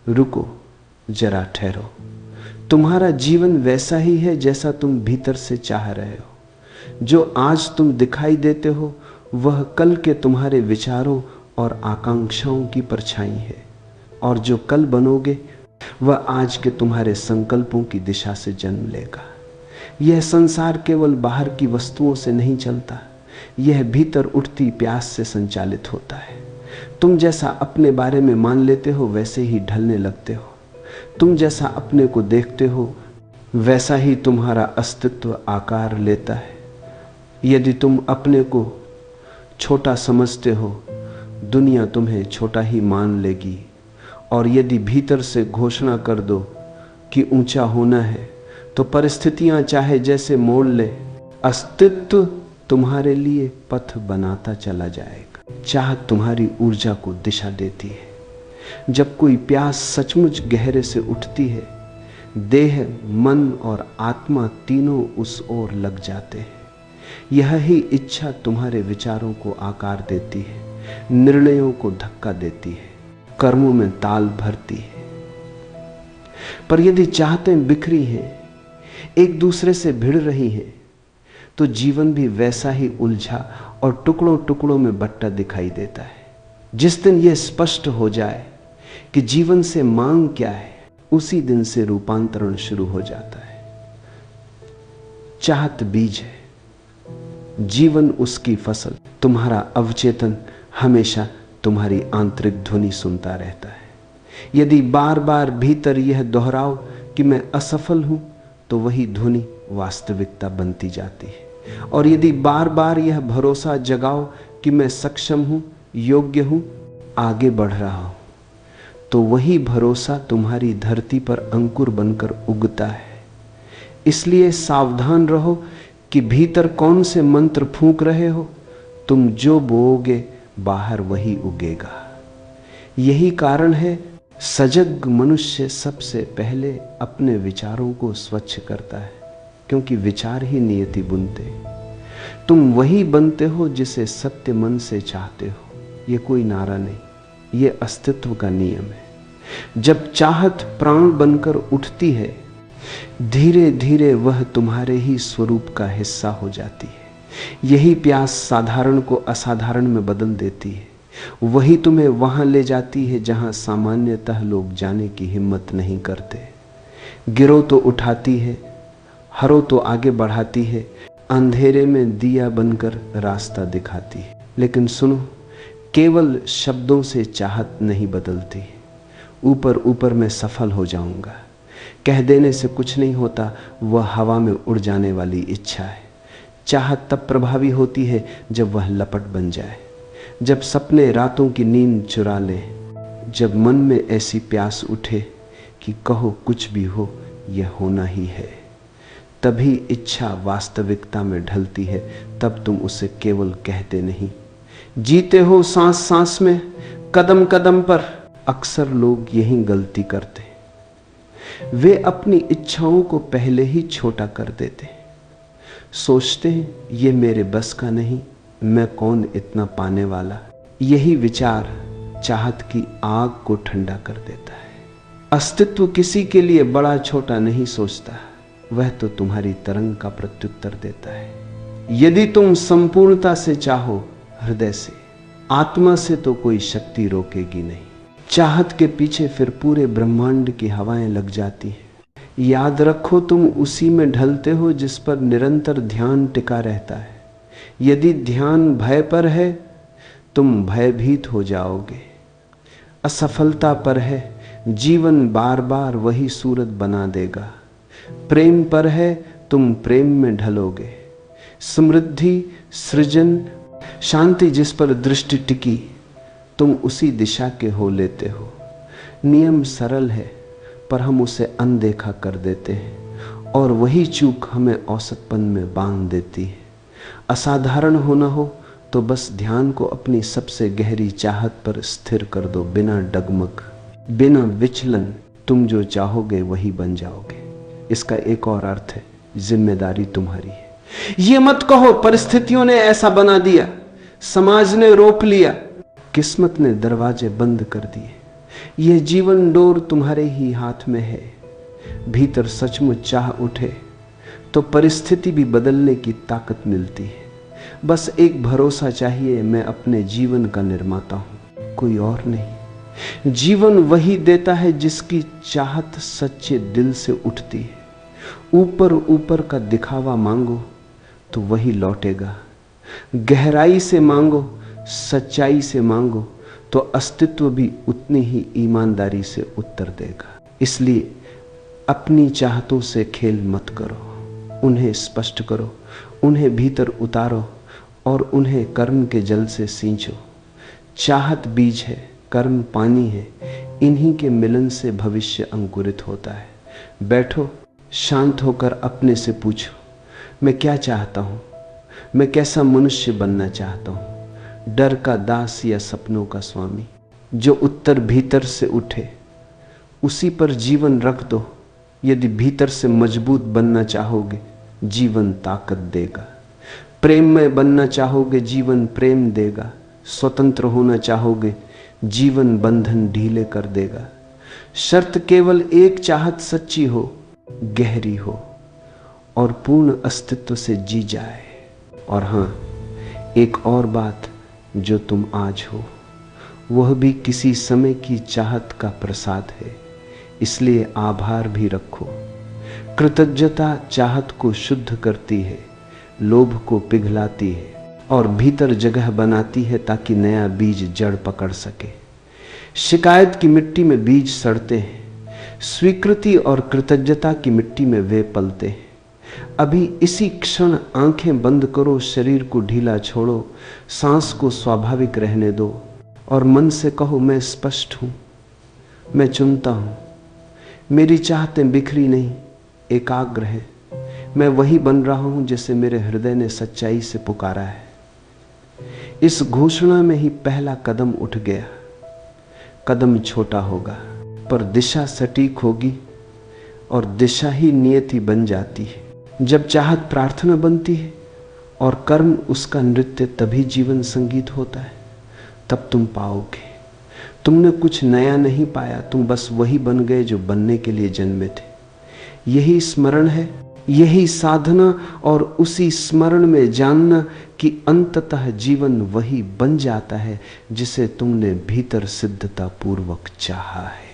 रुको, जरा ठहरो। तुम्हारा जीवन वैसा ही है जैसा तुम भीतर से चाह रहे हो। जो आज तुम दिखाई देते हो वह कल के तुम्हारे विचारों और आकांक्षाओं की परछाई है, और जो कल बनोगे वह आज के तुम्हारे संकल्पों की दिशा से जन्म लेगा। यह संसार केवल बाहर की वस्तुओं से नहीं चलता, यह भीतर उठती प्यास से संचालित होता है। तुम जैसा अपने बारे में मान लेते हो वैसे ही ढलने लगते हो। तुम जैसा अपने को देखते हो वैसा ही तुम्हारा अस्तित्व आकार लेता है। यदि तुम अपने को छोटा समझते हो, दुनिया तुम्हें छोटा ही मान लेगी, और यदि भीतर से घोषणा कर दो कि ऊंचा होना है तो परिस्थितियां चाहे जैसे मोड़ ले, अस्तित्व तुम्हारे लिए पथ बनाता चला जाएगा। चाहत तुम्हारी ऊर्जा को दिशा देती है। जब कोई प्यास सचमुच गहरे से उठती है, देह, मन और आत्मा तीनों उस ओर लग जाते हैं। यह ही इच्छा तुम्हारे विचारों को आकार देती है, निर्णयों को धक्का देती है, कर्मों में ताल भरती है। पर यदि चाहतें बिखरी हैं, एक दूसरे से भिड़ रही हैं, तो जीवन भी वैसा ही उलझा और टुकड़ों टुकड़ों में बंटा दिखाई देता है। जिस दिन यह स्पष्ट हो जाए कि जीवन से मांग क्या है, उसी दिन से रूपांतरण शुरू हो जाता है। चाहत बीज है, जीवन उसकी फसल। तुम्हारा अवचेतन हमेशा तुम्हारी आंतरिक ध्वनि सुनता रहता है। यदि बार बार भीतर यह दोहराओ कि मैं असफल हूं, तो वही ध्वनि वास्तविकता बनती जाती है। और यदि बार बार यह भरोसा जगाओ कि मैं सक्षम हूं, योग्य हूं, आगे बढ़ रहा हूं, तो वही भरोसा तुम्हारी धरती पर अंकुर बनकर उगता है। इसलिए सावधान रहो कि भीतर कौन से मंत्र फूंक रहे हो। तुम जो बोओगे बाहर वही उगेगा। यही कारण है सजग मनुष्य सबसे पहले अपने विचारों को स्वच्छ करता है, क्योंकि विचार ही नियति बुनते। तुम वही बनते हो जिसे सत्य मन से चाहते हो। ये कोई नारा नहीं, ये अस्तित्व का नियम है। जब चाहत प्राण बनकर उठती है, धीरे धीरे वह तुम्हारे ही स्वरूप का हिस्सा हो जाती है। यही प्यास साधारण को असाधारण में बदल देती है। वही तुम्हें वहां ले जाती है जहां सामान्यतः लोग जाने की हिम्मत नहीं करते। गिरो तो उठाती है, हरो तो आगे बढ़ाती है, अंधेरे में दिया बनकर रास्ता दिखाती है। लेकिन सुनो, केवल शब्दों से चाहत नहीं बदलती। ऊपर ऊपर मैं सफल हो जाऊंगा कह देने से कुछ नहीं होता, वह हवा में उड़ जाने वाली इच्छा है। चाहत तब प्रभावी होती है जब वह लपट बन जाए, जब सपने रातों की नींद चुरा ले, जब मन में ऐसी प्यास उठे कि कहो कुछ भी हो यह होना ही है। तभी इच्छा वास्तविकता में ढलती है। तब तुम उसे केवल कहते नहीं, जीते हो सांस सांस में, कदम कदम पर। अक्सर लोग यही गलती करते, वे अपनी इच्छाओं को पहले ही छोटा कर देते। सोचते हैं ये मेरे बस का नहीं, मैं कौन इतना पाने वाला। यही विचार चाहत की आग को ठंडा कर देता है। अस्तित्व किसी के लिए बड़ा छोटा नहीं सोचता, वह तो तुम्हारी तरंग का प्रत्युत्तर देता है। यदि तुम संपूर्णता से चाहो, हृदय से, आत्मा से, तो कोई शक्ति रोकेगी नहीं। चाहत के पीछे फिर पूरे ब्रह्मांड की हवाएं लग जाती हैं। याद रखो, तुम उसी में ढलते हो जिस पर निरंतर ध्यान टिका रहता है। यदि ध्यान भय पर है, तुम भयभीत हो जाओगे। असफलता पर है, जीवन बार बार वही सूरत बना देगा। प्रेम पर है, तुम प्रेम में ढलोगे। समृद्धि, सृजन, शांति जिस पर दृष्टि टिकी, तुम उसी दिशा के हो लेते हो। नियम सरल है, पर हम उसे अनदेखा कर देते हैं, और वही चूक हमें औसतपन में बांध देती है। असाधारण होना हो तो बस ध्यान को अपनी सबसे गहरी चाहत पर स्थिर कर दो, बिना डगमग, बिना विचलन। तुम जो चाहोगे वही बन जाओगे। इसका एक और अर्थ है, जिम्मेदारी तुम्हारी है। ये मत कहो परिस्थितियों ने ऐसा बना दिया, समाज ने रोक लिया, किस्मत ने दरवाजे बंद कर दिए। यह जीवन डोर तुम्हारे ही हाथ में है। भीतर सचमुच चाह उठे तो परिस्थिति भी बदलने की ताकत मिलती है। बस एक भरोसा चाहिए, मैं अपने जीवन का निर्माता हूं, कोई और नहीं। जीवन वही देता है जिसकी चाहत सच्चे दिल से उठती है। ऊपर ऊपर का दिखावा मांगो तो वही लौटेगा। गहराई से मांगो, सच्चाई से मांगो तो अस्तित्व भी उतनी ही ईमानदारी से उत्तर देगा। इसलिए अपनी चाहतों से खेल मत करो, उन्हें स्पष्ट करो, उन्हें भीतर उतारो और उन्हें कर्म के जल से सींचो। चाहत बीज है, कर्म पानी है, इन्हीं के मिलन से भविष्य अंकुरित होता है। बैठो, शांत होकर अपने से पूछो, मैं क्या चाहता हूं? मैं कैसा मनुष्य बनना चाहता हूं? डर का दास या सपनों का स्वामी? जो उत्तर भीतर से उठे उसी पर जीवन रख दो। यदि भीतर से मजबूत बनना चाहोगे, जीवन ताकत देगा। प्रेम में बनना चाहोगे, जीवन प्रेम देगा। स्वतंत्र होना चाहोगे, जीवन बंधन ढीले कर देगा। शर्त केवल एक चाहत सच्ची हो, गहरी हो और पूर्ण अस्तित्व से जी जाए। और हां, एक और बात, जो तुम आज हो वह भी किसी समय की चाहत का प्रसाद है, इसलिए आभार भी रखो। कृतज्ञता चाहत को शुद्ध करती है, लोभ को पिघलाती है और भीतर जगह बनाती है ताकि नया बीज जड़ पकड़ सके। शिकायत की मिट्टी में बीज सड़ते हैं, स्वीकृति और कृतज्ञता की मिट्टी में वे पलते हैं। अभी इसी क्षण आंखें बंद करो, शरीर को ढीला छोड़ो, सांस को स्वाभाविक रहने दो और मन से कहो, मैं स्पष्ट हूं, मैं चुनता हूं। मेरी चाहतें बिखरी नहीं, एकाग्र है। मैं वही बन रहा हूं जैसे मेरे हृदय ने सच्चाई से पुकारा है। इस घोषणा में ही पहला कदम उठ गया। कदम छोटा होगा पर दिशा सटीक होगी और दिशा ही नियति बन जाती है। जब चाहत प्रार्थना बनती है और कर्म उसका नृत्य, तभी जीवन संगीत होता है। तब तुम पाओगे तुमने कुछ नया नहीं पाया, तुम बस वही बन गए जो बनने के लिए जन्मे थे। यही स्मरण है, यही साधना और उसी स्मरण में जानना कि अंततः जीवन वही बन जाता है जिसे तुमने भीतर सिद्धता पूर्वक चाहा है।